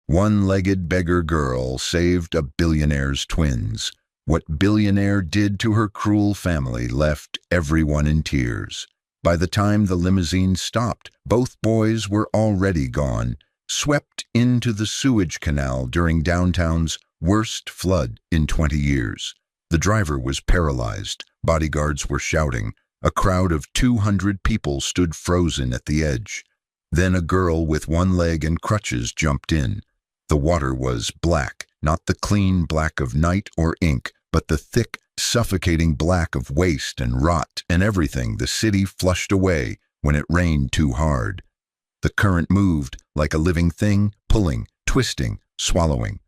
One-legged beggar girl saved a billionaire's twins. What Billionaire did to her cruel family left everyone in tears. By the time the limousine stopped, both boys were already gone, swept into the sewage canal during downtown's worst flood in 20 years. The driver was paralyzed. Bodyguards were shouting. A crowd of 200 people stood frozen at the edge. Then a girl with one leg and crutches jumped in. The water was black, not the clean black of night or ink, but the thick, suffocating black of waste and rot and everything the city flushed away when it rained too hard. The current moved like a living thing, pulling, twisting, swallowing.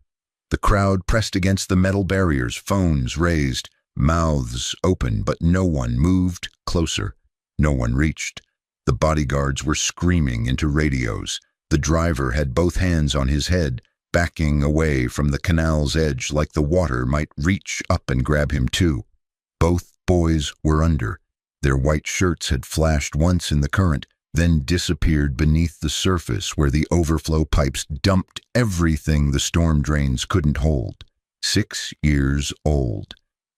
The crowd pressed against the metal barriers, phones raised, mouths open, but no one moved closer. No one reached. The bodyguards were screaming into radios. The driver had both hands on his head, backing away from the canal's edge like the water might reach up and grab him too. Both boys were under. Their white shirts had flashed once in the current, then disappeared beneath the surface where the overflow pipes dumped everything the storm drains couldn't hold. 6 years old.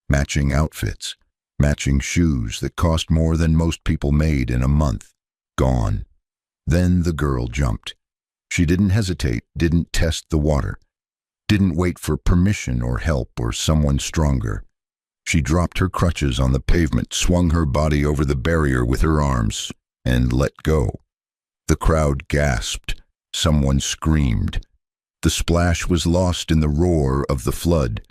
Matching outfits. Matching shoes that cost more than most people made in a month. Gone. Then the girl jumped. She didn't hesitate, didn't test the water, didn't wait for permission or help or someone stronger. She dropped her crutches on the pavement, swung her body over the barrier with her arms, and let go. The crowd gasped. Someone screamed. The splash was lost in the roar of the flood,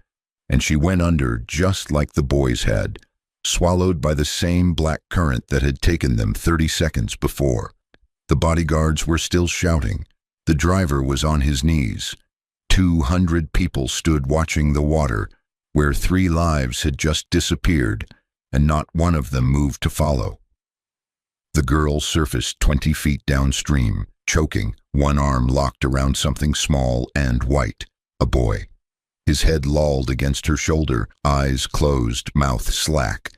and she went under just like the boys had, swallowed by the same black current that had taken them 30 seconds before. The bodyguards were still shouting. The driver was on his knees. 200 people stood watching the water, where 3 lives had just disappeared, and not one of them moved to follow. The girl surfaced 20 feet downstream, choking, one arm locked around something small and white, a boy. His head lolled against her shoulder, eyes closed, mouth slack.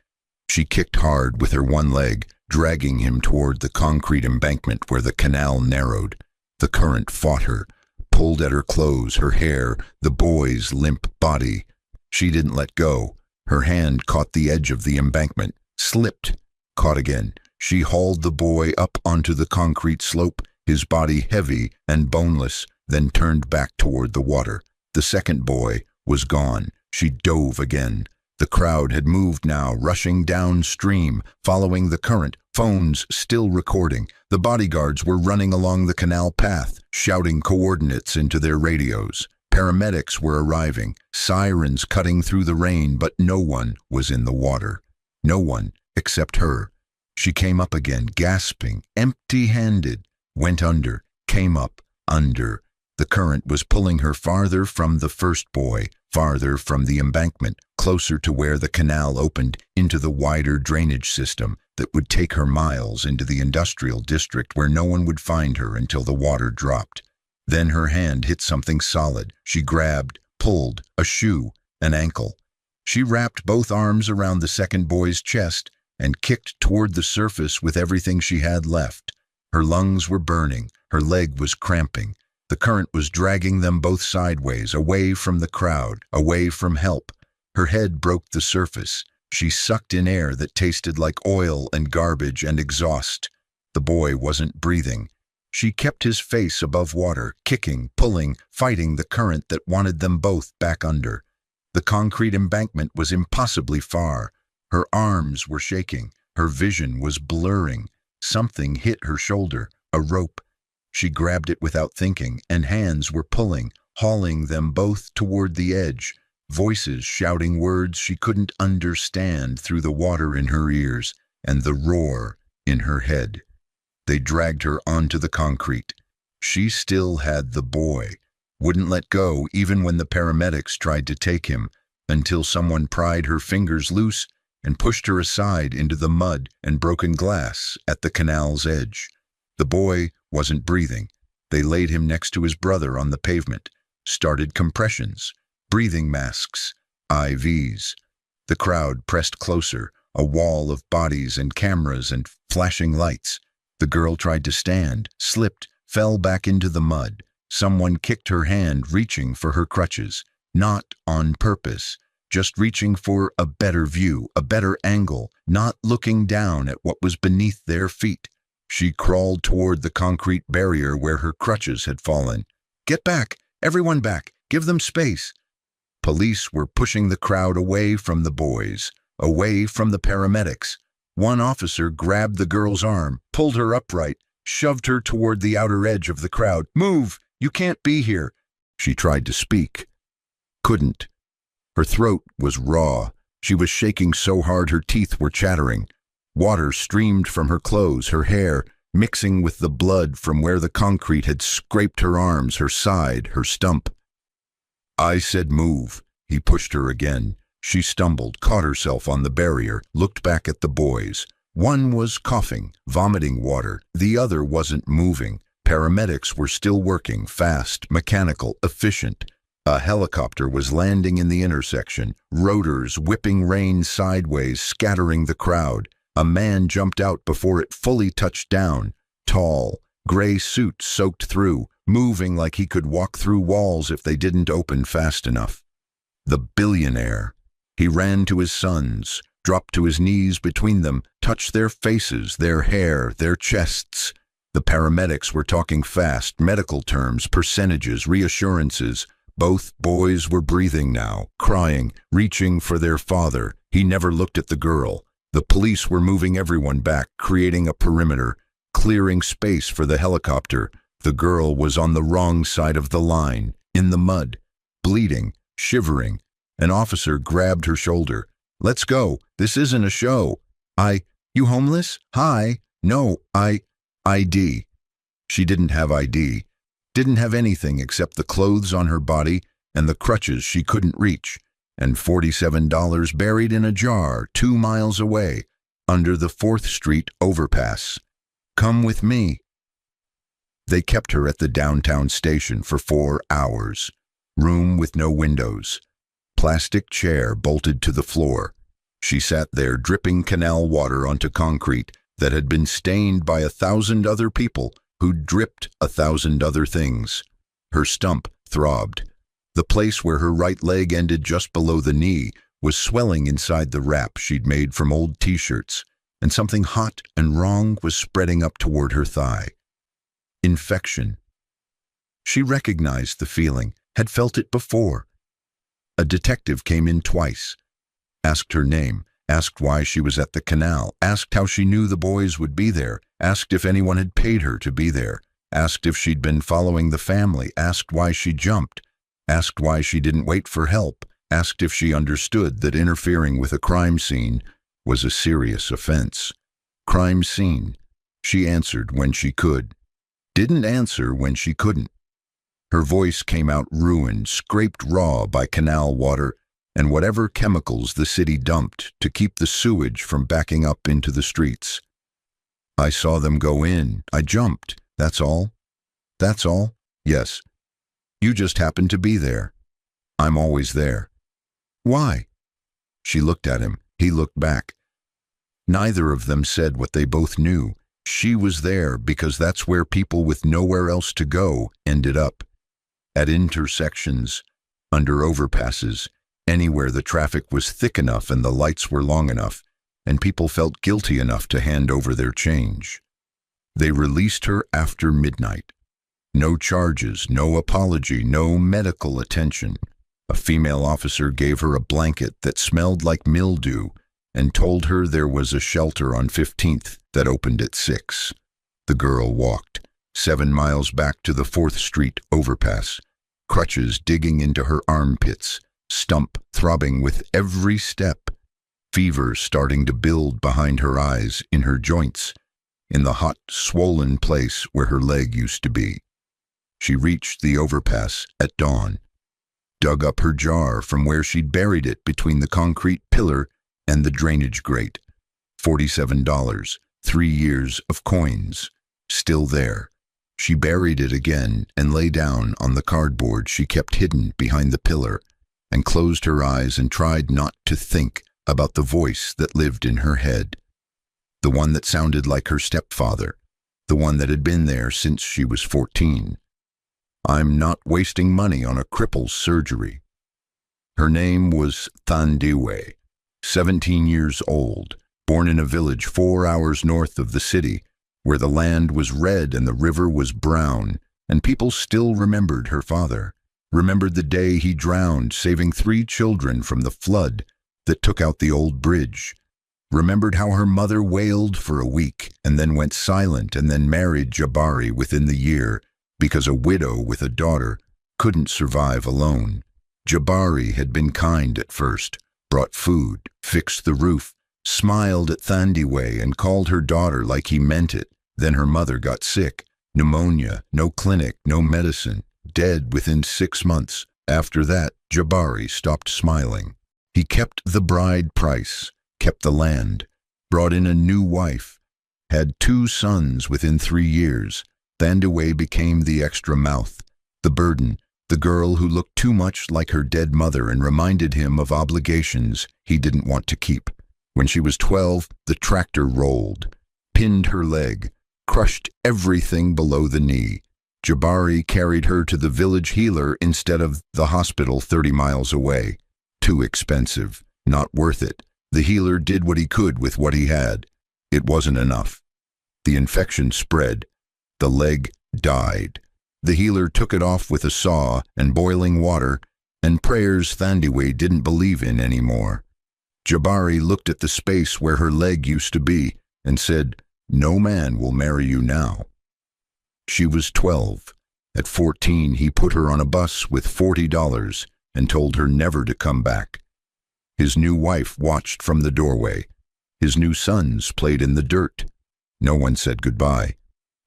She kicked hard with her one leg, dragging him toward the concrete embankment where the canal narrowed. The current fought her, pulled at her clothes, her hair, the boy's limp body. She didn't let go. Her hand caught the edge of the embankment, slipped, caught again. She hauled the boy up onto the concrete slope, his body heavy and boneless, then turned back toward the water. The second boy was gone. She dove again. The crowd had moved now, rushing downstream, following the current, phones still recording. The bodyguards were running along the canal path, shouting coordinates into their radios. Paramedics were arriving, sirens cutting through the rain, but no one was in the water. No one except her. She came up again, gasping, empty-handed, went under, came up, under. The current was pulling her farther from the first boy, farther from the embankment, closer to where the canal opened into the wider drainage system that would take her miles into the industrial district where no one would find her until the water dropped. Then her hand hit something solid. She grabbed, pulled, a shoe, an ankle. She wrapped both arms around the second boy's chest and kicked toward the surface with everything she had left. Her lungs were burning, her leg was cramping. The current was dragging them both sideways, away from the crowd, away from help. Her head broke the surface. She sucked in air that tasted like oil and garbage and exhaust. The boy wasn't breathing. She kept his face above water, kicking, pulling, fighting the current that wanted them both back under. The concrete embankment was impossibly far. Her arms were shaking. Her vision was blurring. Something hit her shoulder, a rope. She grabbed it without thinking, and hands were pulling, hauling them both toward the edge, voices shouting words she couldn't understand through the water in her ears and the roar in her head. They dragged her onto the concrete. She still had the boy, wouldn't let go even when the paramedics tried to take him, until someone pried her fingers loose and pushed her aside into the mud and broken glass at the canal's edge. The boy wasn't breathing. They laid him next to his brother on the pavement, started compressions, breathing masks, IVs. The crowd pressed closer, a wall of bodies and cameras and flashing lights. The girl tried to stand, slipped, fell back into the mud. Someone kicked her hand, reaching for her crutches, not on purpose, just reaching for a better view, a better angle, not looking down at what was beneath their feet. She crawled toward the concrete barrier where her crutches had fallen. "Get back! Everyone back! Give them space!" Police were pushing the crowd away from the boys, away from the paramedics. One officer grabbed the girl's arm, pulled her upright, shoved her toward the outer edge of the crowd. "Move! You can't be here!" She tried to speak. Couldn't. Her throat was raw. She was shaking so hard her teeth were chattering. Water streamed from her clothes, her hair, mixing with the blood from where the concrete had scraped her arms, her side, her stump. "I said move." He pushed her again. She stumbled, caught herself on the barrier, looked back at the boys. One was coughing, vomiting water. The other wasn't moving. Paramedics were still working, fast, mechanical, efficient. A helicopter was landing in the intersection, rotors whipping rain sideways, scattering the crowd. A man jumped out before it fully touched down. Tall, gray suit soaked through, moving like he could walk through walls if they didn't open fast enough. The billionaire. He ran to his sons, dropped to his knees between them, touched their faces, their hair, their chests. The paramedics were talking fast, medical terms, percentages, reassurances. Both boys were breathing now, crying, reaching for their father. He never looked at the girl. The police were moving everyone back, creating a perimeter, clearing space for the helicopter. The girl was on the wrong side of the line, in the mud, bleeding, shivering. An officer grabbed her shoulder. "Let's go. This isn't a show." You homeless? Hi. No, ID. She didn't have ID. Didn't have anything except the clothes on her body and the crutches she couldn't reach, and $47 buried in a jar 2 miles away, under the 4th Street overpass. "Come with me." They kept her at the downtown station for 4 hours. Room with no windows. Plastic chair bolted to the floor. She sat there dripping canal water onto concrete that had been stained by 1,000 other people who'd dripped 1,000 other things. Her stump throbbed. The place where her right leg ended just below the knee was swelling inside the wrap she'd made from old t-shirts, and something hot and wrong was spreading up toward her thigh. Infection. She recognized the feeling, had felt it before. A detective came in twice, asked her name, asked why she was at the canal, asked how she knew the boys would be there, asked if anyone had paid her to be there, asked if she'd been following the family, asked why she jumped, asked why she didn't wait for help, asked if she understood that interfering with a crime scene was a serious offense. Crime scene. She answered when she could. Didn't answer when she couldn't. Her voice came out ruined, scraped raw by canal water and whatever chemicals the city dumped to keep the sewage from backing up into the streets. "I saw them go in. I jumped. That's all." "That's all?" "Yes. You just happened to be there." "I'm always there." "Why?" She looked at him. He looked back. Neither of them said what they both knew. She was there because that's where people with nowhere else to go ended up. At intersections, under overpasses, anywhere the traffic was thick enough and the lights were long enough, and people felt guilty enough to hand over their change. They released her after midnight. No charges, no apology, no medical attention. A female officer gave her a blanket that smelled like mildew and told her there was a shelter on 15th that opened at 6. The girl walked 7 miles back to the 4th Street overpass, crutches digging into her armpits, stump throbbing with every step, fever starting to build behind her eyes, in her joints, in the hot, swollen place where her leg used to be. She reached the overpass at dawn, dug up her jar from where she'd buried it between the concrete pillar and the drainage grate. $47, 3 years of coins, still there. She buried it again and lay down on the cardboard she kept hidden behind the pillar, and closed her eyes and tried not to think about the voice that lived in her head. The one that sounded like her stepfather, the one that had been there since she was 14. I'm not wasting money on a cripple's surgery. Her name was Thandiwe, 17 years old, born in a village 4 hours north of the city, where the land was red and the river was brown, and people still remembered her father, remembered the day he drowned, saving 3 children from the flood that took out the old bridge, remembered how her mother wailed for a week and then went silent and then married Jabari within the year because a widow with a daughter couldn't survive alone. Jabari had been kind at first, brought food, fixed the roof, smiled at Thandiwe and called her daughter like he meant it. Then her mother got sick, pneumonia, no clinic, no medicine, dead within 6 months. After that, Jabari stopped smiling. He kept the bride price, kept the land, brought in a new wife, had 2 sons within 3 years. Thandiwe became the extra mouth, the burden, the girl who looked too much like her dead mother and reminded him of obligations he didn't want to keep. When she was 12, the tractor rolled, pinned her leg, crushed everything below the knee. Jabari carried her to the village healer instead of the hospital 30 miles away. Too expensive, not worth it. The healer did what he could with what he had. It wasn't enough. The infection spread. The leg died. The healer took it off with a saw and boiling water and prayers Thandiwe didn't believe in anymore. Jabari looked at the space where her leg used to be and said, "No man will marry you now." She was 12. At 14, he put her on a bus with $40 and told her never to come back. His new wife watched from the doorway. His new sons played in the dirt. No one said goodbye.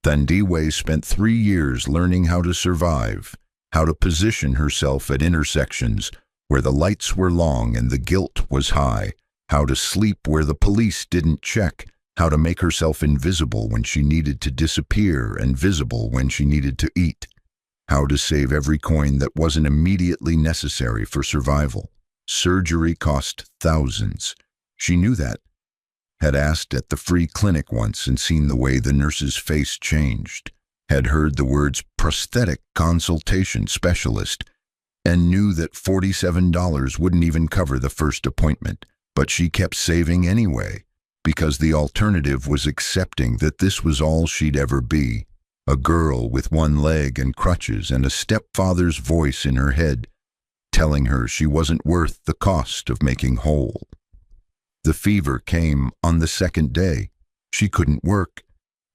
Thandiwe spent 3 years learning how to survive, how to position herself at intersections where the lights were long and the guilt was high, how to sleep where the police didn't check, how to make herself invisible when she needed to disappear and visible when she needed to eat, how to save every coin that wasn't immediately necessary for survival. Surgery cost thousands. She knew that, had asked at the free clinic once and seen the way the nurse's face changed, had heard the words prosthetic consultation specialist, and knew that $47 wouldn't even cover the first appointment. But she kept saving anyway, because the alternative was accepting that this was all she'd ever be, a girl with 1 leg and crutches and a stepfather's voice in her head, telling her she wasn't worth the cost of making whole. The fever came on the 2nd day. She couldn't work,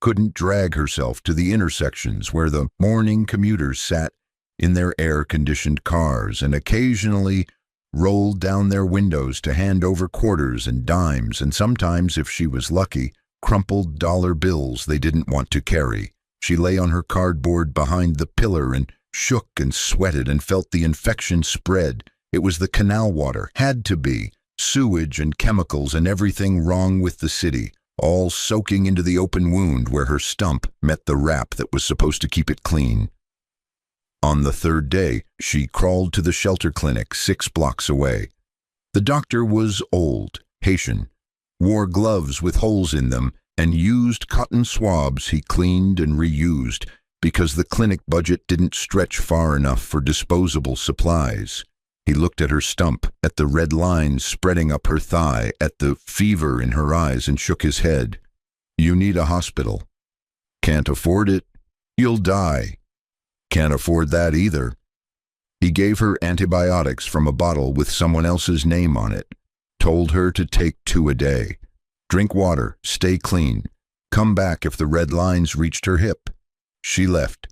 couldn't drag herself to the intersections where the morning commuters sat in their air-conditioned cars and occasionally rolled down their windows to hand over quarters and dimes and sometimes, if she was lucky, crumpled dollar bills they didn't want to carry. She lay on her cardboard behind the pillar and shook and sweated and felt the infection spread. It was the canal water, had to be, sewage and chemicals and everything wrong with the city, all soaking into the open wound where her stump met the wrap that was supposed to keep it clean. On the 3rd day, she crawled to the shelter clinic 6 blocks away. The doctor was old, Haitian, wore gloves with holes in them, and used cotton swabs he cleaned and reused because the clinic budget didn't stretch far enough for disposable supplies. He looked at her stump, at the red lines spreading up her thigh, at the fever in her eyes, and shook his head. "You need a hospital." "Can't afford it." "You'll die." "Can't afford that either." He gave her antibiotics from a bottle with someone else's name on it, told her to take 2 a day. Drink water, stay clean, come back if the red lines reached her hip. She left,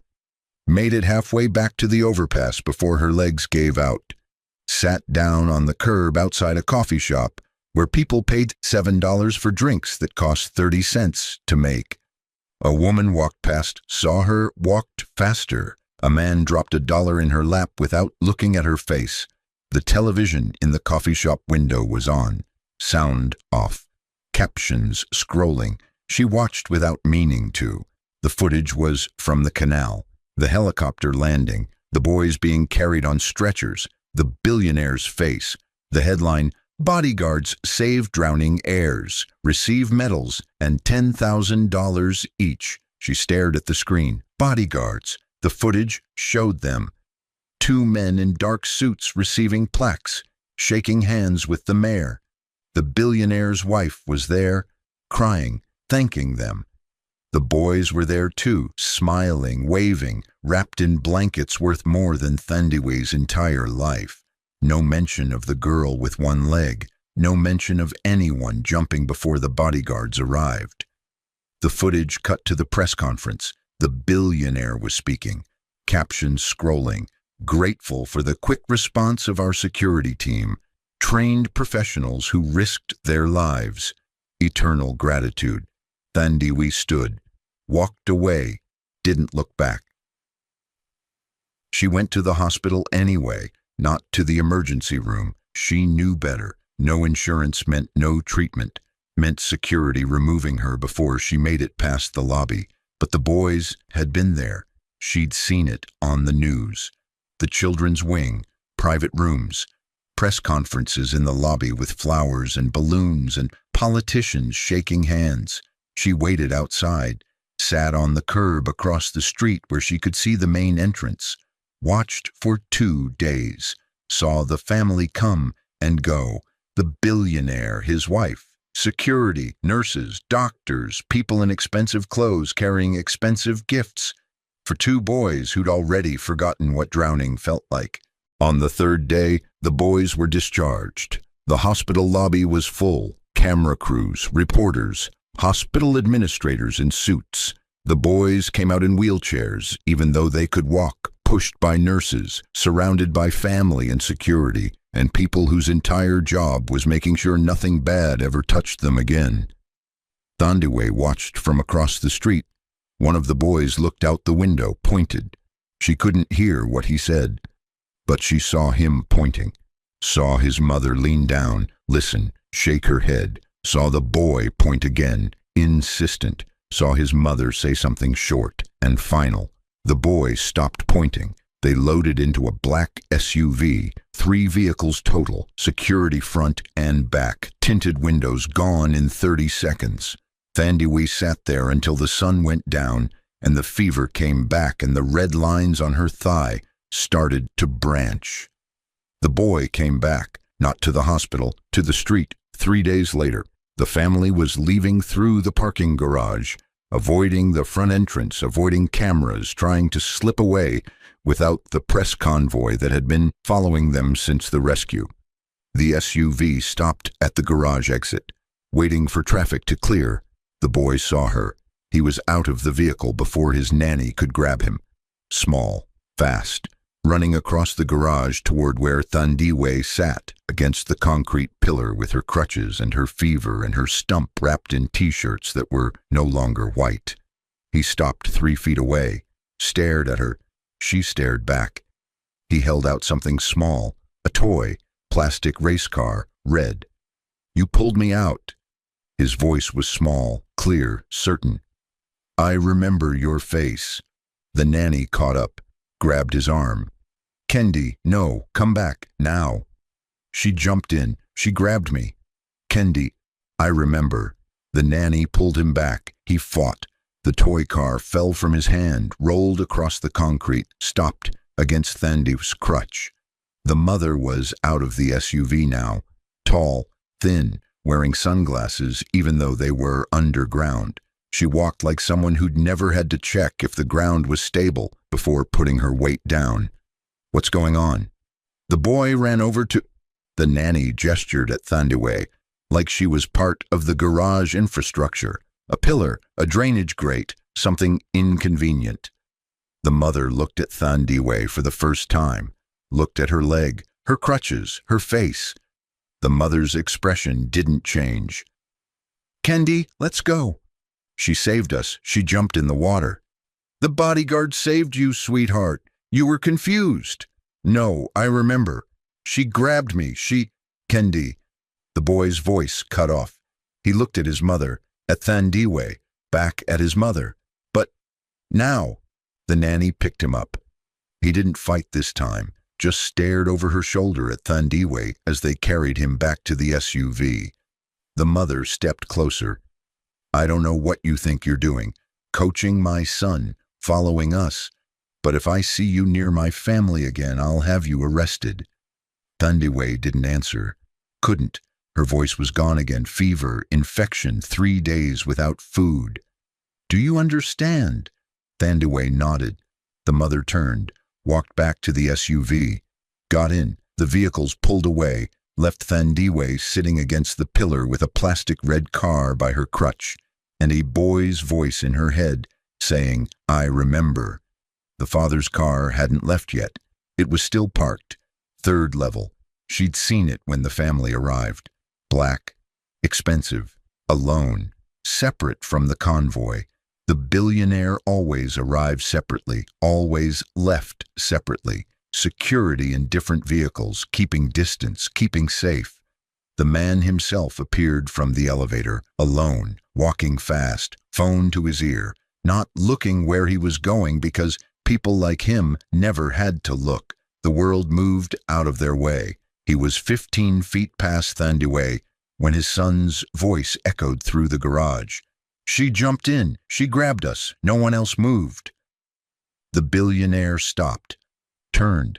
made it halfway back to the overpass before her legs gave out, sat down on the curb outside a coffee shop where people paid $7 for drinks that cost 30 cents to make. A woman walked past, saw her, walked faster. A man dropped $1 in her lap without looking at her face. The television in the coffee shop window was on, sound off, captions scrolling. She watched without meaning to. The footage was from the canal, the helicopter landing, the boys being carried on stretchers, the billionaire's face, the headline, "Bodyguards save drowning heirs, receive medals and $10,000 each." She stared at the screen. Bodyguards, The footage showed them. Two men in dark suits receiving plaques, shaking hands with the mayor. The billionaire's wife was there, crying, thanking them. The boys were there too, smiling, waving, wrapped in blankets worth more than Thandiwe's entire life. No mention of the girl with one leg, no mention of anyone jumping before the bodyguards arrived. The footage cut to the press conference. The billionaire was speaking, captions scrolling, grateful for the quick response of our security team, trained professionals who risked their lives. Eternal gratitude. Thandiwe stood, walked away, didn't look back. She went to the hospital anyway, not to the emergency room. She knew better. No insurance meant no treatment, meant security removing her before she made it past the lobby. But the boys had been there. She'd seen it on the news. The children's wing, private rooms, press conferences in the lobby with flowers and balloons and politicians shaking hands. She waited outside, sat on the curb across the street where she could see the main entrance, watched for 2 days, saw the family come and go, the billionaire, his wife, security, nurses, doctors, people in expensive clothes carrying expensive gifts, for 2 boys who'd already forgotten what drowning felt like. On the 3rd day, the boys were discharged. The hospital lobby was full, camera crews, reporters, hospital administrators in suits. The boys came out in wheelchairs, even though they could walk, pushed by nurses, surrounded by family and security, and people whose entire job was making sure nothing bad ever touched them again. Thandiwe watched from across the street. One of the boys looked out the window, pointed. She couldn't hear what he said, but she saw him pointing, saw his mother lean down, listen, shake her head, saw the boy point again, insistent, saw his mother say something short and final. The boy stopped pointing. They loaded into a black SUV, 3 vehicles total, security front and back, tinted windows gone in 30 seconds. Thandiwe sat there until the sun went down and the fever came back and the red lines on her thigh started to branch. The boy came back, not to the hospital, to the street. 3 days later, the family was leaving through the parking garage, avoiding the front entrance, avoiding cameras, trying to slip away without the press convoy that had been following them since the rescue. The SUV stopped at the garage exit, waiting for traffic to clear. The boy saw her. He was out of the vehicle before his nanny could grab him. Small, fast, running across the garage toward where Thandiwe sat against the concrete pillar with her crutches and her fever and her stump wrapped in t-shirts that were no longer white. He stopped 3 feet away, stared at her. She stared back. He held out something small, a toy, plastic race car, red. "You pulled me out." His voice was small, clear, certain. "I remember your face." The nanny caught up, grabbed his arm. "Kendi, no, come back, now." She jumped in. She grabbed me. "Kendi, I remember." The nanny pulled him back. He fought. The toy car fell from his hand, rolled across the concrete, stopped against Thandiwe's crutch. The mother was out of the SUV now, tall, thin, wearing sunglasses even though they were underground. She walked like someone who'd never had to check if the ground was stable before putting her weight down. "What's going on?" The boy ran over to... The nanny gestured at Thandiwe, like she was part of the garage infrastructure, a pillar, a drainage grate, something inconvenient. The mother looked at Thandiwe for the first time, looked at her leg, her crutches, her face. The mother's expression didn't change. "Kendi, let's go." "She saved us. She jumped in the water." "The bodyguard saved you, sweetheart. You were confused." "No, I remember. She grabbed me. Kendi." The boy's voice cut off. He looked at his mother, at Thandiwe, back at his mother. "But now." The nanny picked him up. He didn't fight this time, just stared over her shoulder at Thandiwe as they carried him back to the SUV. The mother stepped closer. "I don't know what you think you're doing. Coaching my son, following us. But if I see you near my family again, I'll have you arrested." Thandiwe didn't answer. Couldn't. Her voice was gone again. Fever, infection, 3 days without food. "Do you understand?" Thandiwe nodded. The mother turned, walked back to the SUV, got in. The vehicles pulled away, left Thandiwe sitting against the pillar with a plastic red car by her crutch, and a boy's voice in her head saying, "I remember." The father's car hadn't left yet. It was still parked. 3rd level. She'd seen it when the family arrived. Black, expensive, alone, separate from the convoy. The billionaire always arrived separately, always left separately. Security in different vehicles, keeping distance, keeping safe. The man himself appeared from the elevator, alone, walking fast, phone to his ear, not looking where he was going because people like him never had to look. The world moved out of their way. He was 15 feet past Thandiwe when his son's voice echoed through the garage. "She jumped in. She grabbed us. No one else moved." The billionaire stopped, turned.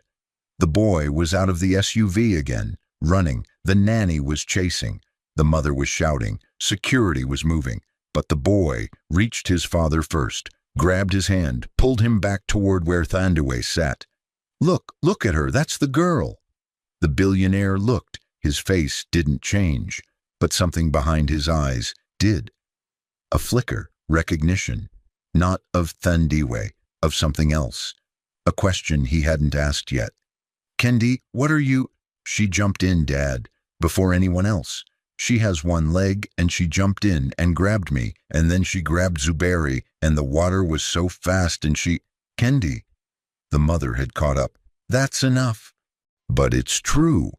The boy was out of the SUV again, running. The nanny was chasing. The mother was shouting. Security was moving. But the boy reached his father first, grabbed his hand, pulled him back toward where Thandiwe sat. Look at her. That's the girl." The billionaire looked. His face didn't change, but something behind his eyes did. A flicker, recognition, not of Thandiwe, of something else. A question he hadn't asked yet. "Kendi, what are you—" "She jumped in, Dad, before anyone else. She has one leg, and she jumped in and grabbed me, and then she grabbed Zuberi, and the water was so fast and she—" "Kendi." The mother had caught up. "That's enough." "But it's true.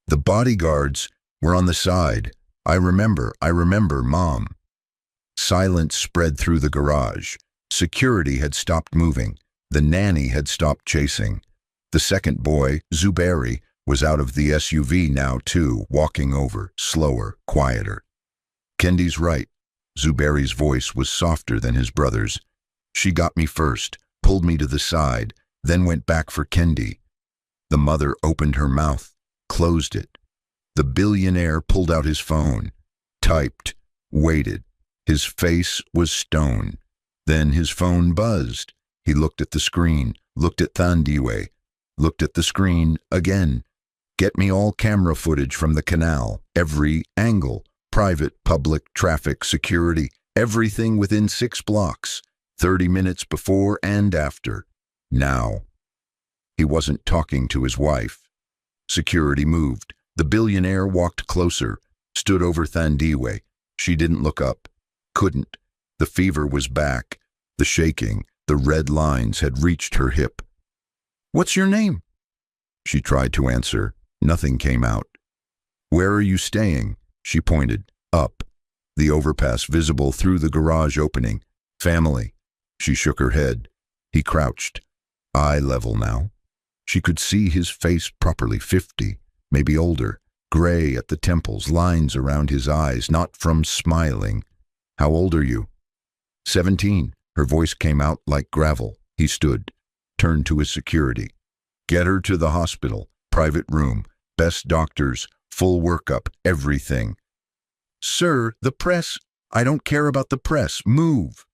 The bodyguards were on the side. I remember, Mom." Silence spread through the garage. Security had stopped moving. The nanny had stopped chasing. The second boy, Zuberi, was out of the SUV now too, walking over, slower, quieter. "Kendi's right." Zuberi's voice was softer than his brother's. "She got me first, pulled me to the side, then went back for Kendi." The mother opened her mouth, closed it. The billionaire pulled out his phone, typed, waited. His face was stone. Then his phone buzzed. He looked at the screen, looked at Thandiwe, looked at the screen again. "Get me all camera footage from the canal, every angle, private, public, traffic, security, everything within 6 blocks, 30 minutes before and after. Now." He wasn't talking to his wife. Security moved. The billionaire walked closer, stood over Thandiwe. She didn't look up. Couldn't. The fever was back. The shaking, the red lines had reached her hip. "What's your name?" She tried to answer. Nothing came out. "Where are you staying?" She pointed. Up. The overpass visible through the garage opening. "Family." She shook her head. He crouched. Eye level now. She could see his face properly, 50, maybe older, gray at the temples, lines around his eyes, not from smiling. "How old are you?" 17. Her voice came out like gravel. He stood, turned to his security. "Get her to the hospital, private room, best doctors, full workup, everything." "Sir, the press—" "I don't care about the press. Move."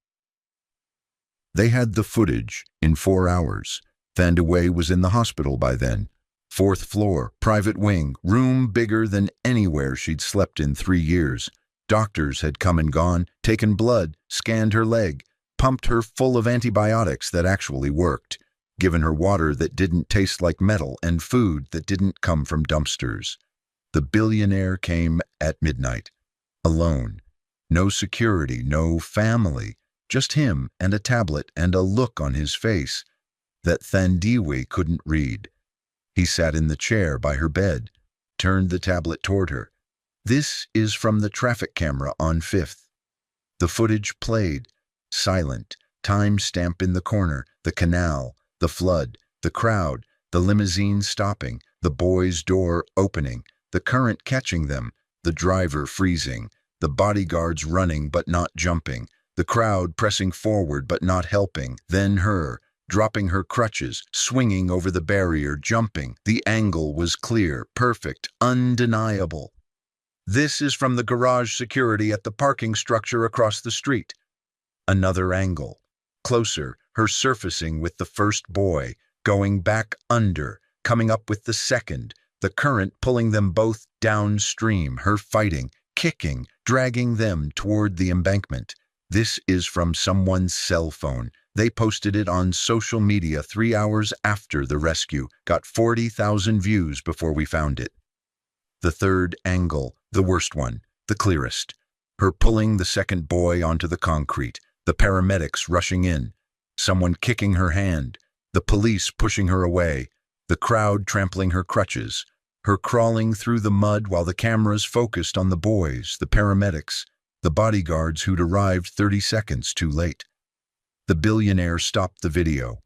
They had the footage in 4 hours. Thandiwe was in the hospital by then. 4th floor, private wing, room bigger than anywhere she'd slept in 3 years. Doctors had come and gone, taken blood, scanned her leg, pumped her full of antibiotics that actually worked, given her water that didn't taste like metal and food that didn't come from dumpsters. The billionaire came at midnight, alone. No security, no family, just him and a tablet and a look on his face that Thandiwe couldn't read. He sat in the chair by her bed, turned the tablet toward her. "This is from the traffic camera on 5th. The footage played, silent, time stamp in the corner, the canal, the flood, the crowd, the limousine stopping, the boy's door opening, the current catching them, the driver freezing, the bodyguards running but not jumping, the crowd pressing forward but not helping, then her, dropping her crutches, swinging over the barrier, jumping. The angle was clear, perfect, undeniable. This is from the garage security at the parking structure across the street. Another angle. Closer, her surfacing with the first boy, going back under, coming up with the second, the current pulling them both downstream, her fighting, kicking, dragging them toward the embankment. This is from someone's cell phone. They posted it on social media 3 hours after the rescue, got 40,000 views before we found it. The third angle, the worst one, the clearest. Her pulling the second boy onto the concrete, the paramedics rushing in, someone kicking her hand, the police pushing her away, the crowd trampling her crutches, her crawling through the mud while the cameras focused on the boys, the paramedics, the bodyguards who'd arrived 30 seconds too late. The billionaire stopped the video.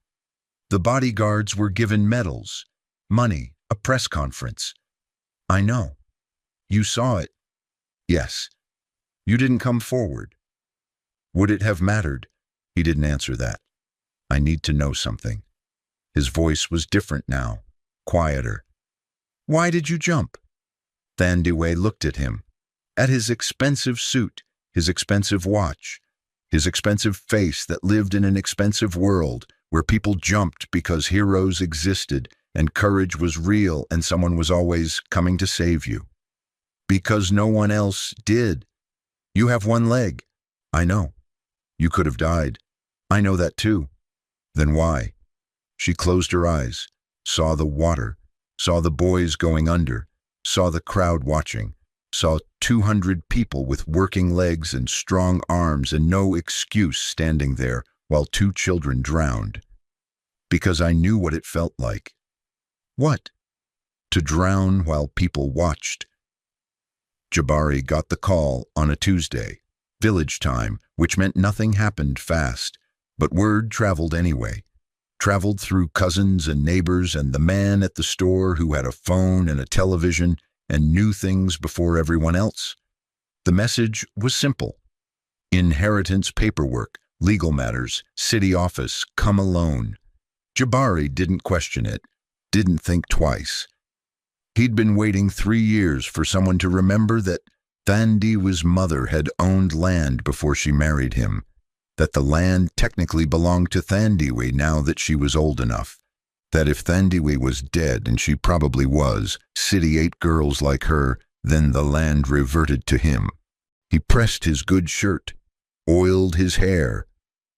The bodyguards were given medals, money, a press conference. I know. You saw it. Yes. You didn't come forward. Would it have mattered? He didn't answer that. I need to know something. His voice was different now, quieter. Why did you jump? Thandiwe looked at him, at his expensive suit, his expensive watch, his expensive face that lived in an expensive world where people jumped because heroes existed and courage was real and someone was always coming to save you. Because no one else did. You have one leg. I know. You could have died. I know that too. Then why? She closed her eyes, saw the water, saw the boys going under, saw the crowd watching, saw 200 people with working legs and strong arms and no excuse standing there while 2 children drowned. Because I knew what it felt like. What? To drown while people watched. Jabari got the call on a Tuesday, village time, which meant nothing happened fast, but word traveled anyway. Traveled through cousins and neighbors and the man at the store who had a phone and a television and knew things before everyone else. The message was simple. Inheritance paperwork, legal matters, city office, come alone. Jabari didn't question it, didn't think twice. He'd been waiting 3 years for someone to remember that Thandiwe's mother had owned land before she married him, that the land technically belonged to Thandiwe now that she was old enough, that if Thandiwe was dead, and she probably was, City 8 girls like her, then the land reverted to him. He pressed his good shirt, oiled his hair,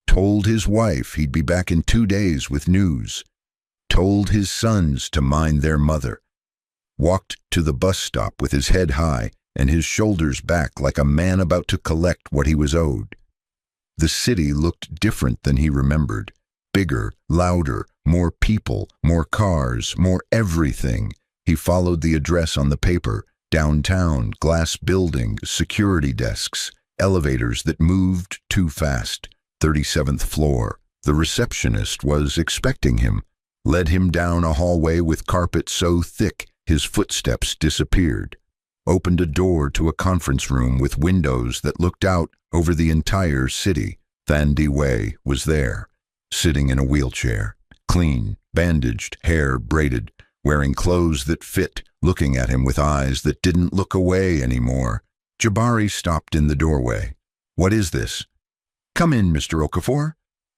told his wife he'd be back in 2 days with news, told his sons to mind their mother, walked to the bus stop with his head high and his shoulders back like a man about to collect what he was owed. The city looked different than he remembered. Bigger, louder, more people, more cars, more everything. He followed the address on the paper. Downtown, glass buildings, security desks, elevators that moved too fast. 37th floor. The receptionist was expecting him. Led him down a hallway with carpet so thick his footsteps disappeared. Opened a door to a conference room with windows that looked out over the entire city. Thandiwe was there, sitting in a wheelchair, clean, bandaged, hair braided, wearing clothes that fit, looking at him with eyes that didn't look away anymore. Jabari stopped in the doorway. What is this? Come in, Mr. Okafor.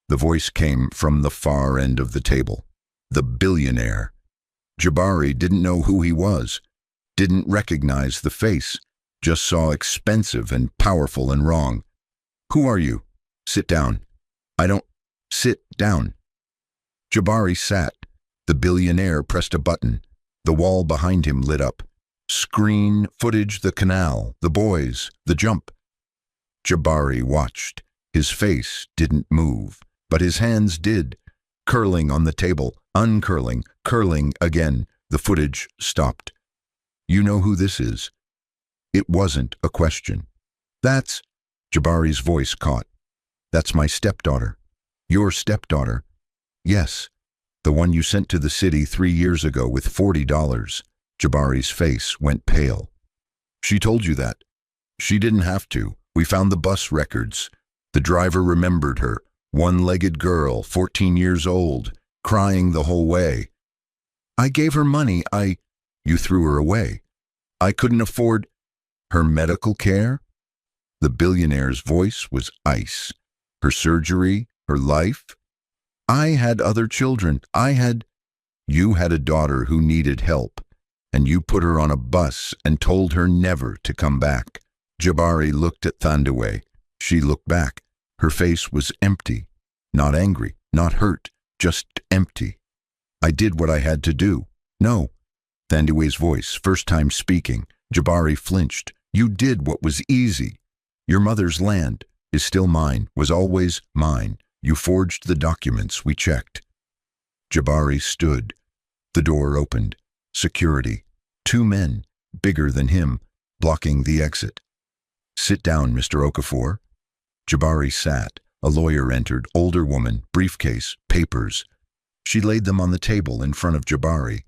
The voice came from the far end of the table. The billionaire. Jabari didn't know who he was, didn't recognize the face, just saw expensive and powerful and wrong. Who are you? Sit down. I don't. Sit down. Jabari sat. The billionaire pressed a button. The wall behind him lit up. Screen, footage, the canal, the boys, the jump. Jabari watched. His face didn't move, but his hands did, curling on the table, uncurling, curling again. The footage stopped. You know who this is? It wasn't a question. That's, Jabari's voice caught. That's my stepdaughter. Your stepdaughter. Yes, the one you sent to the city 3 years ago with $40. Jabari's face went pale. She told you that. She didn't have to. We found the bus records. The driver remembered her, One-legged girl, 14 years old, crying the whole way. I gave her money. You threw her away. I couldn't afford her medical care. The billionaire's voice was ice. Her surgery, her life. I had other children. You had a daughter who needed help, and you put her on a bus and told her never to come back. Jabari looked at Thandiwe. She looked back. Her face was empty. Not angry, not hurt, just empty. I did what I had to do. No. Thandiwe's voice, first time speaking. Jabari flinched. You did what was easy. Your mother's land is still mine, was always mine. You forged the documents we checked. Jabari stood. The door opened. Security. 2 men, bigger than him, blocking the exit. Sit down, Mr. Okafor. Jabari sat. A lawyer entered, older woman, briefcase, papers. She laid them on the table in front of Jabari.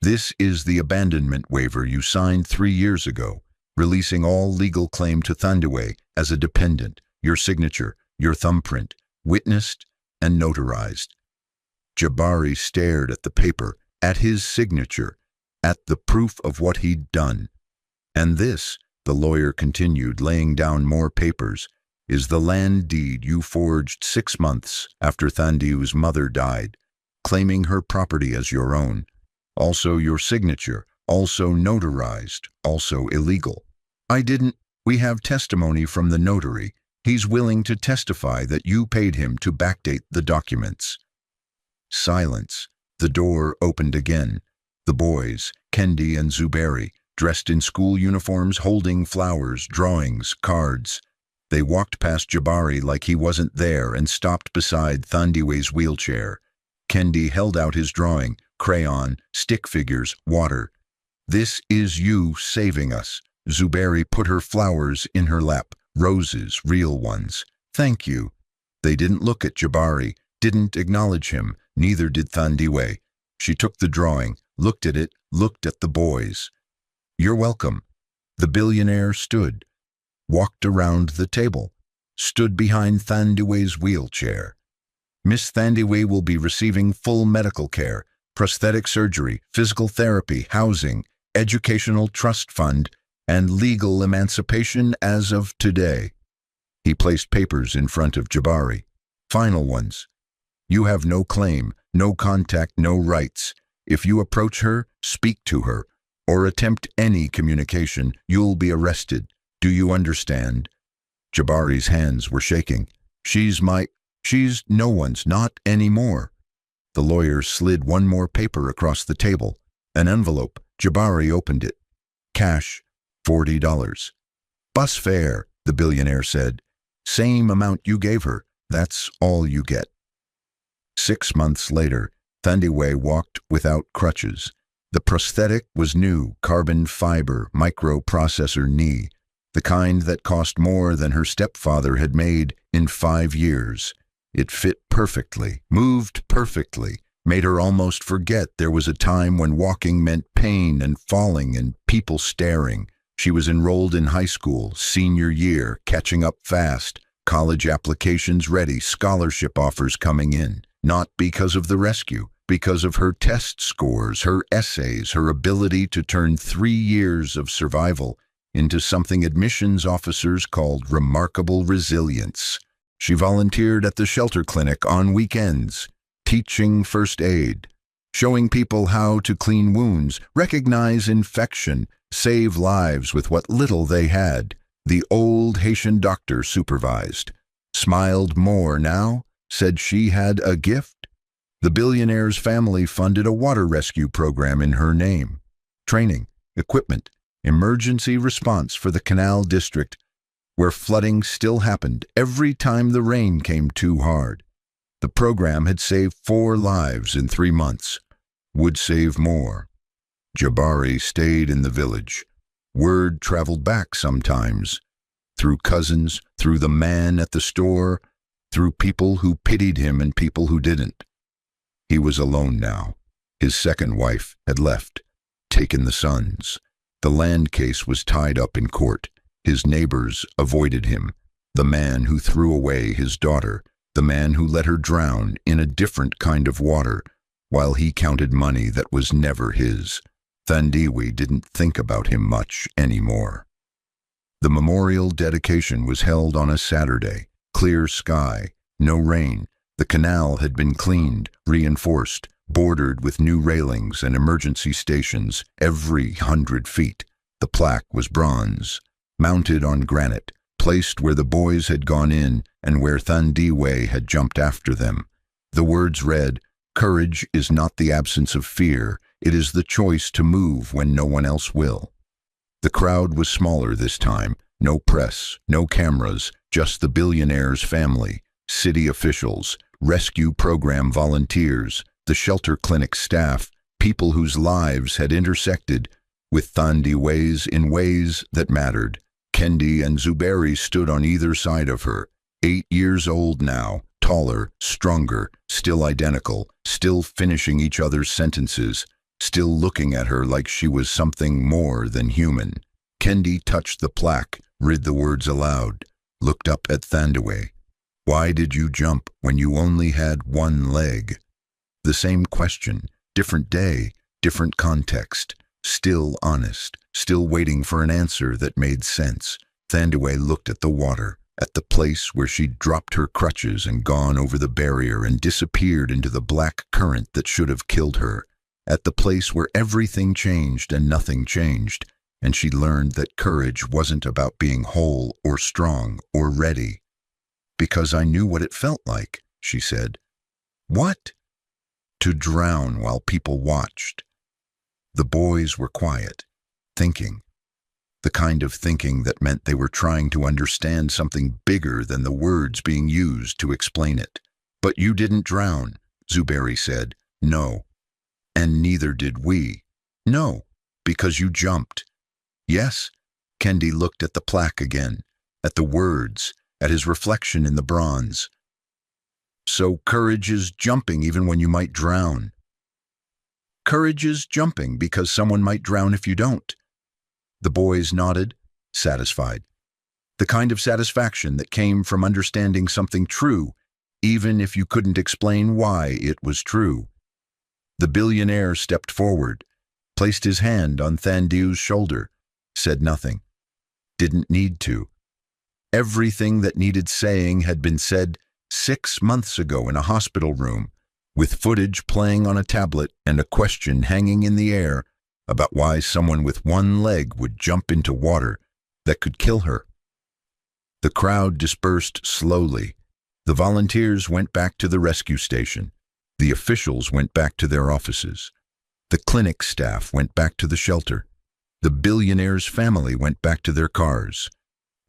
This is the abandonment waiver you signed 3 years ago, releasing all legal claim to Thandiwe as a dependent, your signature, your thumbprint, witnessed and notarized. Jabari stared at the paper, at his signature, at the proof of what he'd done. And this, the lawyer continued, laying down more papers, is the land deed you forged 6 months after Thandiwe's mother died, claiming her property as your own. Also your signature, also notarized, also illegal. We have testimony from the notary. He's willing to testify that you paid him to backdate the documents. Silence. The door opened again. The boys, Kendi and Zuberi, dressed in school uniforms, holding flowers, drawings, cards. They walked past Jabari like he wasn't there and stopped beside Thandiwe's wheelchair. Kendi held out his drawing, crayon, stick figures, water. This is you saving us. Zuberi put her flowers in her lap, roses, real ones. Thank you. They didn't look at Jabari, didn't acknowledge him, neither did Thandiwe. She took the drawing, looked at it, looked at the boys. You're welcome. The billionaire stood, walked around the table, stood behind Thandiwe's wheelchair. Miss Thandiwe will be receiving full medical care, prosthetic surgery, physical therapy, housing, educational trust fund, and legal emancipation as of today. He placed papers in front of Jabari. Final ones. You have no claim, no contact, no rights. If you approach her, speak to her, or attempt any communication, you'll be arrested. Do you understand? Jabari's hands were shaking. She's no one's, not anymore. The lawyer slid one more paper across the table. An envelope. Jabari opened it. Cash, $40. Bus fare, the billionaire said. Same amount you gave her. That's all you get. 6 months later, Thandiwe walked without crutches. The prosthetic was new, carbon fiber, microprocessor knee, the kind that cost more than her stepfather had made in 5 years. It fit perfectly, moved perfectly, made her almost forget there was a time when walking meant pain and falling and people staring. She was enrolled in high school, senior year, catching up fast, college applications ready, scholarship offers coming in. Not because of the rescue, because of her test scores, her essays, her ability to turn 3 years of survival into something admissions officers called remarkable resilience. She volunteered at the shelter clinic on weekends, teaching first aid, showing people how to clean wounds, recognize infection, save lives with what little they had. The old Haitian doctor supervised. Smiled more now, said she had a gift. The billionaire's family funded a water rescue program in her name. Training, equipment, emergency response for the Canal District, where flooding still happened every time the rain came too hard. The program had saved 4 lives in 3 months. Would save more. Jabari stayed in the village. Word traveled back sometimes. Through cousins, through the man at the store, through people who pitied him and people who didn't. He was alone now. His second wife had left, taken the sons. The land case was tied up in court. His neighbors avoided him. The man who threw away his daughter the man who let her drown in a different kind of water, while he counted money that was never his. Thandiwe didn't think about him much anymore. The memorial dedication was held on a Saturday. Clear sky, no rain. The canal had been cleaned, reinforced, bordered with new railings and emergency stations every 100 feet. The plaque was bronze, mounted on granite, placed where the boys had gone in and where Thandiwe had jumped after them. The words read, "Courage is not the absence of fear, it is the choice to move when no one else will." The crowd was smaller this time. No press, no cameras, just the billionaire's family, city officials, rescue program volunteers, the shelter clinic staff, people whose lives had intersected with Thandiwe's in ways that mattered. Kendi and Zuberi stood on either side of her, 8 years old now, taller, stronger, still identical, still finishing each other's sentences, still looking at her like she was something more than human. Kendi touched the plaque, read the words aloud, looked up at Thandiwe. "Why did you jump when you only had one leg?" The same question, different day, different context, still honest, still waiting for an answer that made sense. Thandiwe looked at the water, at the place where she'd dropped her crutches and gone over the barrier and disappeared into the black current that should have killed her, at the place where everything changed and nothing changed, and she learned that courage wasn't about being whole or strong or ready. "Because I knew what it felt like," she said. "What?" "To drown while people watched." The boys were quiet, thinking. The kind of thinking that meant they were trying to understand something bigger than the words being used to explain it. "But you didn't drown," Zuberi said. "No." "And neither did we." "No, because you jumped." "Yes." Kendi looked at the plaque again, at the words, at his reflection in the bronze. "So courage is jumping even when you might drown." "Courage is jumping because someone might drown if you don't." The boys nodded, satisfied. The kind of satisfaction that came from understanding something true, even if you couldn't explain why it was true. The billionaire stepped forward, placed his hand on Thandiwe's shoulder, said nothing. Didn't need to. Everything that needed saying had been said 6 months ago in a hospital room, with footage playing on a tablet and a question hanging in the air about why someone with one leg would jump into water that could kill her. The crowd dispersed slowly. The volunteers went back to the rescue station. The officials went back to their offices. The clinic staff went back to the shelter. The billionaire's family went back to their cars.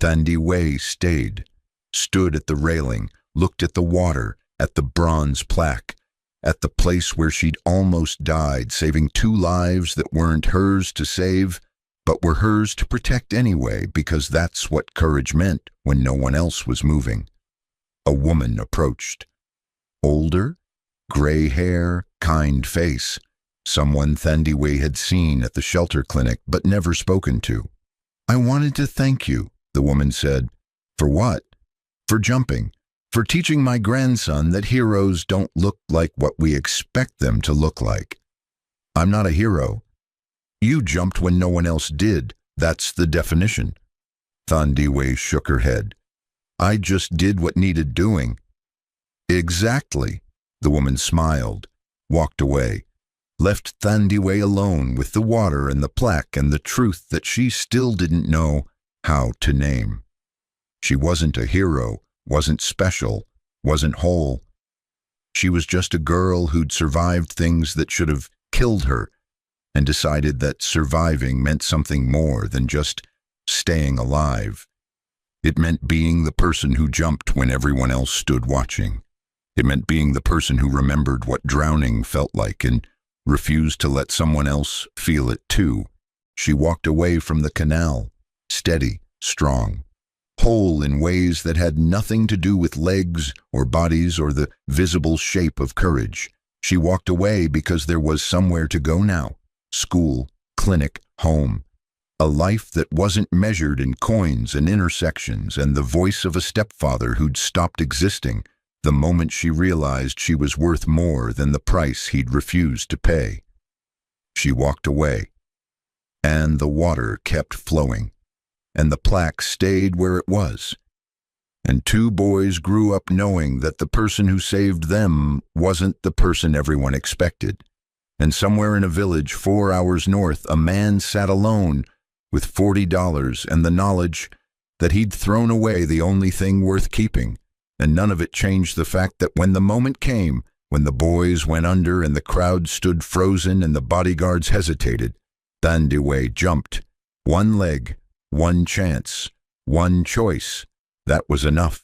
Thandiwe stayed, stood at the railing, looked at the water, at the bronze plaque, at the place where she'd almost died, saving 2 lives that weren't hers to save, but were hers to protect anyway, because that's what courage meant when no one else was moving. A woman approached. Older, gray hair, kind face. Someone Thandiwe had seen at the shelter clinic but never spoken to. "I wanted to thank you," the woman said. "For what?" "For jumping. For teaching my grandson that heroes don't look like what we expect them to look like." "I'm not a hero." "You jumped when no one else did. That's the definition." Thandiwe shook her head. "I just did what needed doing." "Exactly." The woman smiled, walked away, left Thandiwe alone with the water and the plaque and the truth that she still didn't know how to name. She wasn't a hero, wasn't special, wasn't whole. She was just a girl who'd survived things that should have killed her and decided that surviving meant something more than just staying alive. It meant being the person who jumped when everyone else stood watching. It meant being the person who remembered what drowning felt like and refused to let someone else feel it too. She walked away from the canal, steady, strong, whole in ways that had nothing to do with legs or bodies or the visible shape of courage. She walked away because there was somewhere to go now. School, clinic, home. A life that wasn't measured in coins and intersections and the voice of a stepfather who'd stopped existing, the moment she realized she was worth more than the price he'd refused to pay. She walked away, and the water kept flowing, and the plaque stayed where it was. And two boys grew up knowing that the person who saved them wasn't the person everyone expected. And somewhere in a village 4 hours north, a man sat alone with $40 and the knowledge that he'd thrown away the only thing worth keeping. And none of it changed the fact that when the moment came, when the boys went under and the crowd stood frozen and the bodyguards hesitated, Thandiwe jumped. One leg, one chance, one choice. That was enough.